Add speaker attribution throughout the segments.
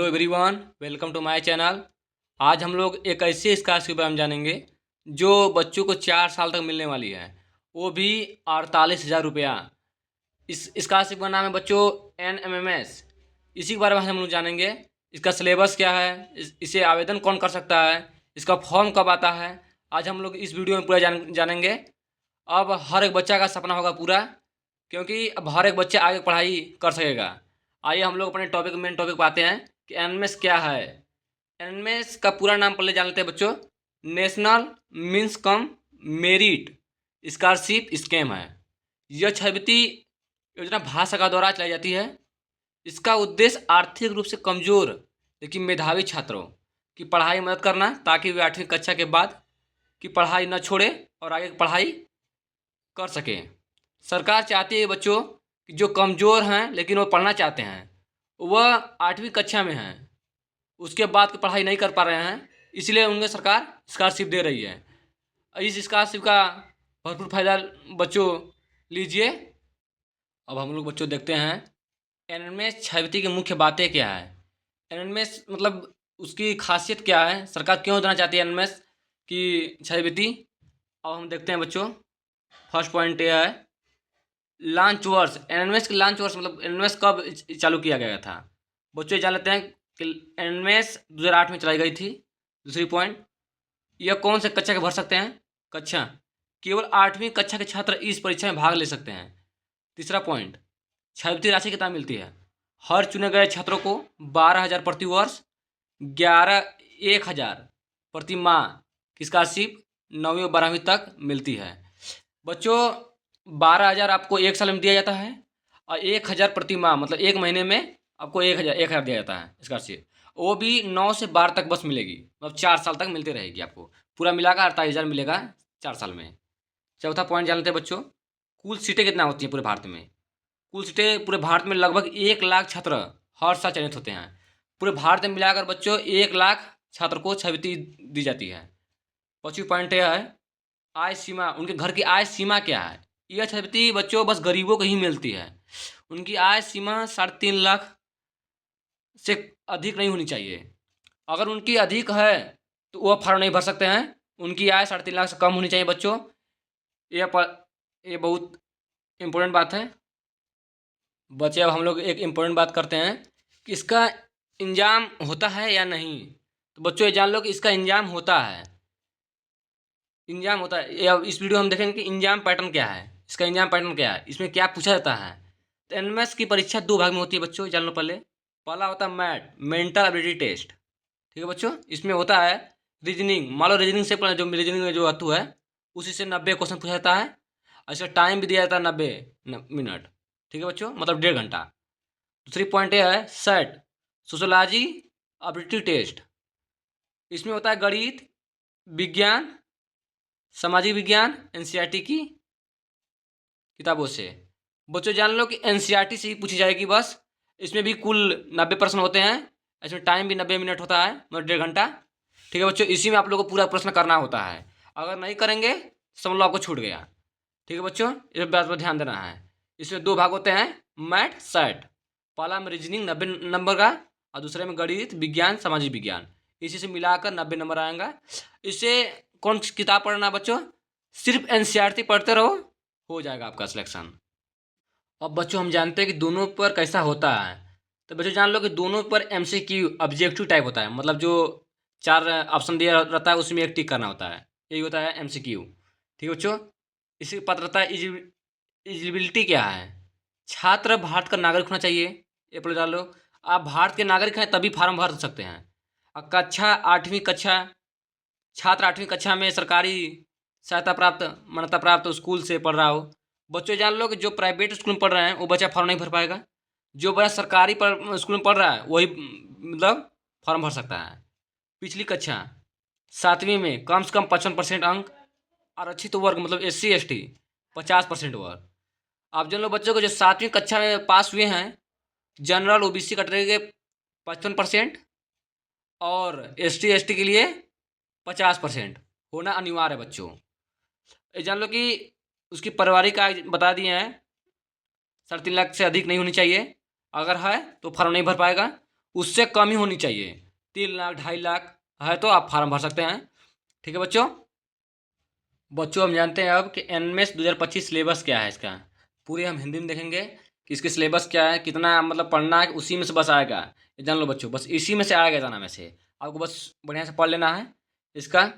Speaker 1: Everyone, welcome to my channel. आज हम लोग एक ऐसी स्कॉलरशिप के बारे में जानेंगे जो बच्चों को 4 साल तक मिलने वाली है, वो भी 48,000 रुपया। इस स्कॉलरशिप का नाम है बच्चों NMMS। इसी के बारे में हम लोग जानेंगे। इसका सिलेबस क्या है, इसे आवेदन कौन कर सकता है, इसका फॉर्म कब आता है, आज हम लोग इस वीडियो में पूरा जानेंगे। अब हर एक बच्चा का सपना होगा पूरा, क्योंकि अब हर एक बच्चा आगे पढ़ाई कर सकेगा। आइए हम लोग अपने मेन टॉपिक पर आते हैं कि एनएमएस क्या है। एनएमएस का पूरा नाम पहले जान लेते हैं बच्चों। National means cum merit scholarship scheme है। यह छात्रवृत्ति योजना भारत सरकार द्वारा चलाई जाती है। इसका उद्देश्य आर्थिक रूप से कमजोर लेकिन मेधावी छात्रों की पढ़ाई में मदद करना, ताकि वे 8वीं कक्षा के बाद की पढ़ाई न छोड़े और आगे की पढ़ाई कर सकें। सरकार चाहती है बच्चों कि जो कमज़ोर हैं लेकिन वो पढ़ना चाहते हैं, वह 8वीं कक्षा में हैं, उसके बाद की पढ़ाई नहीं कर पा रहे हैं, इसलिए उन्हें सरकार स्कॉलरशिप दे रही है। इस स्कॉलरशिप का भरपूर फायदा बच्चों लीजिए। अब हम लोग बच्चों देखते हैं एनएमएस छात्रवृत्ति की मुख्य बातें क्या है। एनएमएस मतलब उसकी खासियत क्या है, सरकार क्यों देना चाहती है एनएमएस की छात्रवृत्ति। अब हम देखते हैं बच्चों। फर्स्ट पॉइंट यह है लॉन्च वर्ष। एनएमएस की लॉन्च वर्ष मतलब एनएमएस कब चालू किया गया था, बच्चों जान लेते हैं कि एनएमएस 2008 में चलाई गई थी। दूसरी पॉइंट, यह कौन से कक्षा के भर सकते हैं, कक्षा केवल 8वीं कक्षा के छात्र इस परीक्षा में भाग ले सकते हैं। तीसरा पॉइंट, छात्रवृत्ति राशि कितना मिलती है, हर चुने गए छात्रों को 12,000 प्रति वर्ष, 1,000 प्रति माह की स्कॉलरशिप 9वीं और 12वीं तक मिलती है। बच्चों 12,000 आपको एक साल में दिया जाता है और 1,000 प्रति माह मतलब एक महीने में आपको 1,000 दिया जाता है स्कॉलरशिप। वो भी 9 से 12 तक बस मिलेगी, मतलब 4 साल तक मिलती रहेगी आपको। पूरा मिलाकर 48,000 मिलेगा 4 साल में। चौथा पॉइंट जान लेते हैं बच्चों, कुल सीटें कितना होती हैं पूरे भारत में। कुल सीटें पूरे भारत में लगभग 1 लाख छात्र हर साल चयनित होते हैं। पूरे भारत में मिलाकर बच्चों 1 लाख छात्र को छात्रवृत्ति दी जाती है। 5वीं पॉइंट यह है आय सीमा, उनके घर की आय सीमा क्या है। यह छात्रवृत्ति बच्चों बस गरीबों को ही मिलती है। उनकी आय सीमा 3.5 लाख से अधिक नहीं होनी चाहिए। अगर उनकी अधिक है तो वह फॉर्म नहीं भर सकते हैं। उनकी आय 3.5 लाख से कम होनी चाहिए बच्चों। ये बहुत इम्पोर्टेंट बात है। बच्चे अब हम लोग एक इम्पोर्टेंट बात करते हैं कि इसका इंजाम होता है या नहीं। तो बच्चों ये जान लो कि इसका इंजाम होता है। इंजाम होता है। अब इस वीडियो में हम देखेंगे कि इंजाम पैटर्न क्या है, इसका इंजाम पैटर्न क्या है, इसमें क्या पूछा जाता है। तो एनएमएस की परीक्षा 2 भाग में होती है बच्चों, जान लो। पहला होता है मैट, मेंटल एबिलिटी टेस्ट। ठीक है बच्चों, इसमें होता है रीजनिंग। मान लो रीजनिंग से जो रीजनिंग में जो हेतु है उसी से 90 क्वेश्चन पूछा जाता है। और इसका टाइम भी दिया जाता है 90 मिनट। ठीक है बच्चों, मतलब 1.5 घंटा। दूसरी पॉइंट यह है सेट, सोशोलॉजी एबिलिटी टेस्ट। इसमें होता है गणित, विज्ञान, सामाजिक विज्ञान एनसीईआरटी की किताबों से। बच्चों जान लो कि एनसीईआरटी से ही पूछी जाएगी बस। इसमें भी कुल 90 प्रश्न होते हैं। इसमें टाइम भी 90 मिनट होता है, मतलब 1.5 घंटा। ठीक है बच्चों, इसी में आप लोग को पूरा प्रश्न करना होता है। अगर नहीं करेंगे समझ लो आपको छूट गया। ठीक है बच्चों, इस बात पर ध्यान देना है। इसमें 2 भाग होते हैं मैथ सेट। पहला में रीजनिंग 90 नंबर का और दूसरे में गणित, विज्ञान, सामाजिक विज्ञान। इसी से मिलाकर 90 नंबर आएगा। इससे कौन सी किताब पढ़ना बच्चों, सिर्फ एनसीईआरटी पढ़ते रहो, हो जाएगा आपका सिलेक्शन। अब बच्चों हम जानते हैं कि दोनों पर कैसा होता है। तो बच्चों जान लो कि दोनों पर एमसीक्यू ऑब्जेक्टिव टाइप होता है, मतलब जो 4 ऑप्शन दिया रहता है उसमें एक टिक करना होता है, यही होता है एमसीक्यू। ठीक है बच्चों, इसकी पात्रता एलिजिबिलिटी क्या है। छात्र भारत का नागरिक होना चाहिए, ये पढ़ डालो। आप भारत के नागरिक हैं तभी फार्म भर सकते हैं। और कक्षा 8वीं कक्षा, छात्र 8वीं कक्षा में सरकारी सहायता प्राप्त मान्यता प्राप्त स्कूल से पढ़ रहा हो। बच्चों जान लो कि जो प्राइवेट स्कूल में पढ़ रहे हैं वो बच्चा फॉर्म नहीं भर पाएगा। जो बच्चा सरकारी स्कूल में पढ़ रहा है वही मतलब फॉर्म भर सकता है। पिछली कक्षा 7वीं में कम से कम 55% अंक, आरक्षित वर्ग मतलब SC ST 50% वर्ग। आप जान लो बच्चों को जो 7वीं कक्षा में पास हुए हैं, जनरल OBC कैटेगरी के 55% और ST ST के लिए 50% होना अनिवार्य है बच्चों। ये जान लो कि उसकी पारिवारिक आय बता दिए हैं 3.5 लाख से अधिक नहीं होनी चाहिए। अगर है तो फॉर्म नहीं भर पाएगा। उससे कम ही होनी चाहिए। 3 लाख 2.5 लाख है तो आप फार्म भर सकते हैं। ठीक है बच्चों। बच्चों हम जानते हैं अब कि एनएमएस 2025 सिलेबस क्या है इसका। पूरे हम हिंदी में देखेंगे कि इसके सिलेबस क्या है, कितना मतलब पढ़ना है, उसी में से बस आएगा। ये जान लो बच्चों, बस इसी में से आएगा एग्जाम में से। आपको बस बढ़िया से पढ़ लेना है। इसका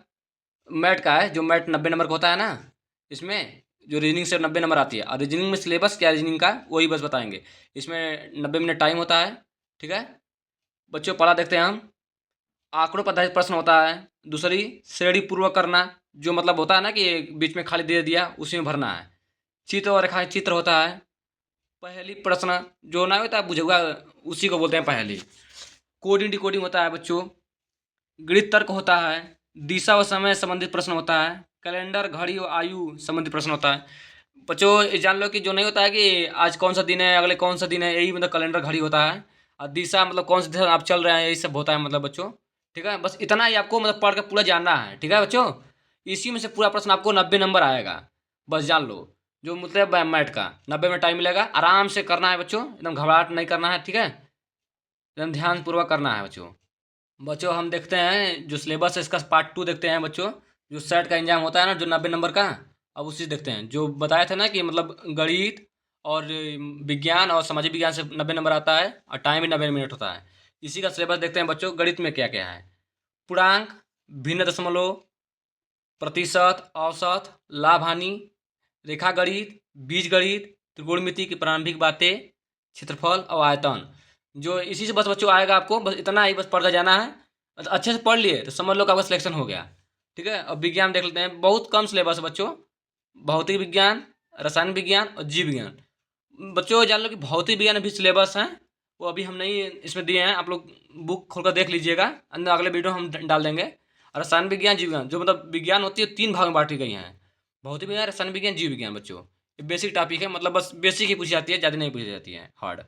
Speaker 1: मैट का है, जो मैट 90 नंबर का होता है ना, इसमें जो रीजनिंग से 90 नंबर आती है। और रीजनिंग में सिलेबस क्या है रीजनिंग का, वही बस बताएंगे। इसमें 90 मिनट टाइम होता है। ठीक है बच्चों, पढ़ा देखते हैं हम। आंकड़ों पर आधारित प्रश्न होता है। दूसरी, श्रेणी पूर्वक करना, जो मतलब होता है ना कि बीच में खाली दे दिया, उसी में भरना है। चित्र और रेखा चित्र होता है। पहली प्रश्न जो ना होता है बुझेगा, उसी को बोलते हैं पहली। कोडिंग डिकोडिंग होता है बच्चों। गणित तर्क होता है। दिशा और समय संबंधित प्रश्न होता है। कैलेंडर, घड़ी और आयु संबंधित प्रश्न होता है। बच्चों ये जान लो कि जो नहीं होता है कि आज कौन सा दिन है, अगले कौन सा दिन है, यही मतलब कैलेंडर घड़ी होता है। और दिशा मतलब कौन सा दिशा आप चल रहे हैं, यही सब होता है मतलब बच्चों। ठीक है, बस इतना ही आपको मतलब पढ़ के पूरा जानना है। ठीक है बच्चों, इसी में से पूरा प्रश्न आपको 90 नंबर आएगा। बस जान लो। जो मतलब मैथ का 90 में टाइम मिलेगा, आराम से करना है बच्चों, एकदम घबराहट नहीं करना है। ठीक है, एकदम ध्यानपूर्वक करना है बच्चों। बच्चों हम देखते हैं जो सिलेबस है इसका पार्ट 2 देखते हैं बच्चों। जो सेट का एग्जाम होता है ना, जो 90 नंबर का, अब उसी से देखते हैं। जो बताया था ना कि मतलब गणित और विज्ञान और सामाजिक विज्ञान से 90 नंबर आता है, और टाइम भी 90 मिनट होता है। इसी का सिलेबस देखते हैं बच्चों। गणित में क्या क्या है। पूर्णांक, भिन्न दशमलव, प्रतिशत, औसत, लाभ हानि, रेखा गणित, बीज गणित, त्रिकोणमिति की प्रारंभिक बातें, क्षेत्रफल और आयतन। जो इसी से बस बच्चों आएगा आपको, बस इतना ही बस पढ़ कर जाना है। तो अच्छे से पढ़ लिए तो समझ लो कि आपका सिलेक्शन हो गया। ठीक है, अब विज्ञान देख लेते हैं। बहुत कम सिलेबस है बच्चों। भौतिक विज्ञान, रसायन विज्ञान और जीव विज्ञान। बच्चों जान लो कि भौतिक विज्ञान भी सिलेबस हैं, वो अभी हम नहीं इसमें दिए हैं। आप लोग बुक खोल कर देख लीजिएगा, अंदर अगले वीडियो हम डाल देंगे। और रसायन विज्ञान, जीव विज्ञान, जो मतलब विज्ञान होती है 3 भाग में बांटी गई हैं। भौतिक विज्ञान, रसायन विज्ञान, जीव विज्ञान। बच्चों ये बेसिक टॉपिक है, मतलब बस बेसिक ही पूछी जाती है, ज़्यादा नहीं पूछी जाती है हार्ड।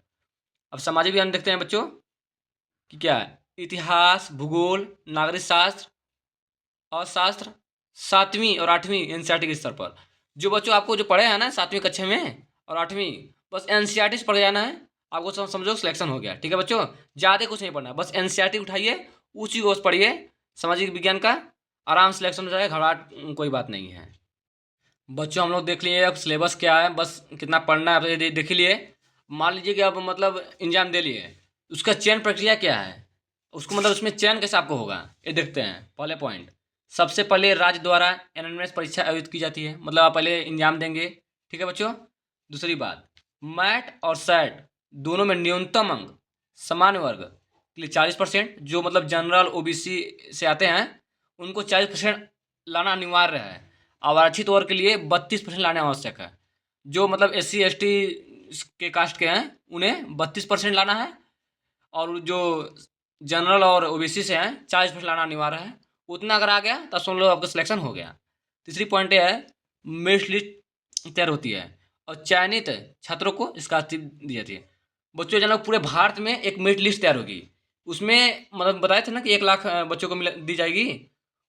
Speaker 1: अब सामाजिक विज्ञान देखते हैं बच्चों कि क्या है। इतिहास, भूगोल, नागरिक शास्त्र, अर्थशास्त्र, 7वीं और 8वीं एनसीईआरटी के स्तर पर। जो बच्चों आपको जो पढ़े हैं ना 7वीं कक्षा में और 8वीं, बस एनसीईआरटी से पढ़ जाना है। आपको समझो सिलेक्शन हो गया। ठीक है बच्चों, ज़्यादा कुछ नहीं पढ़ना, बस एनसीईआरटी उठाइए, उसी को पढ़िए। सामाजिक विज्ञान का आराम सिलेक्शन हो जाएगा, घबराहट कोई बात नहीं है। बच्चों हम लोग देख लिए अब सिलेबस क्या है, बस कितना पढ़ना है आप देख ही लिए। मान लीजिए कि आप मतलब एग्जाम दे लिए, उसका चयन प्रक्रिया क्या है, उसको मतलब उसमें चयन कैसे आपको होगा, ये देखते हैं। पहले पॉइंट, सबसे पहले राज्य द्वारा एनएमएस परीक्षा आयोजित की जाती है, मतलब आप पहले एग्जाम देंगे। ठीक है बच्चों। दूसरी बात, मैट और सैट दोनों में न्यूनतम अंक सामान्य वर्ग के लिए 40%, जो मतलब जनरल ओबीसी से आते हैं उनको 40% लाना अनिवार्य है। आरक्षित वर्ग के लिए 32% लाना आवश्यक है। जो मतलब SC ST के कास्ट के हैं उन्हें 32% लाना है, और जो जनरल और ओबीसी से हैं 40% लाना अनिवार्य है। उतना अगर आ गया तो सुन लो आपका सिलेक्शन हो गया। तीसरी पॉइंट यह है, मेरिट लिस्ट तैयार होती है और चयनित छात्रों को स्कॉलरशिप दी जाती है। बच्चों जाना पूरे भारत में एक मेरिट लिस्ट तैयार होगी, उसमें मतलब बताए थे ना कि 1 लाख बच्चों को दी जाएगी,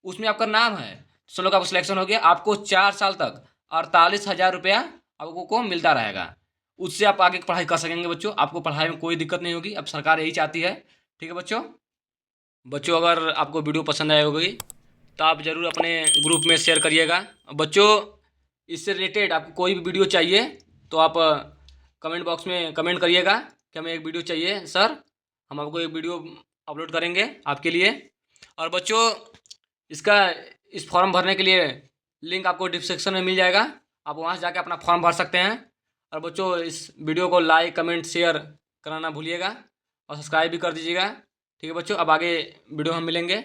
Speaker 1: उसमें आपका नाम है, सुन लो आपका सिलेक्शन हो गया। आपको 4 साल तक 48,000 रुपया आपको को मिलता रहेगा। उससे आप आगे पढ़ाई कर सकेंगे बच्चों, आपको पढ़ाई में कोई दिक्कत नहीं होगी। अब सरकार यही चाहती है। ठीक है बच्चों। बच्चों अगर आपको वीडियो पसंद आई होगी तो आप ज़रूर अपने ग्रुप में शेयर करिएगा। बच्चों इससे रिलेटेड आपको कोई भी वीडियो चाहिए तो आप कमेंट बॉक्स में कमेंट करिएगा कि हमें एक वीडियो चाहिए सर, हम आपको एक वीडियो अपलोड करेंगे आपके लिए। और बच्चों इसका इस फॉर्म भरने के लिए लिंक आपको डिस्क्रिप्शन में मिल जाएगा, आप वहाँ से जाकर अपना फॉर्म भर सकते हैं। और बच्चों इस वीडियो को लाइक कमेंट शेयर कराना भूलिएगा और सब्सक्राइब भी कर दीजिएगा। ठीक है बच्चों, अब आगे वीडियो हम मिलेंगे।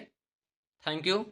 Speaker 1: Thank you.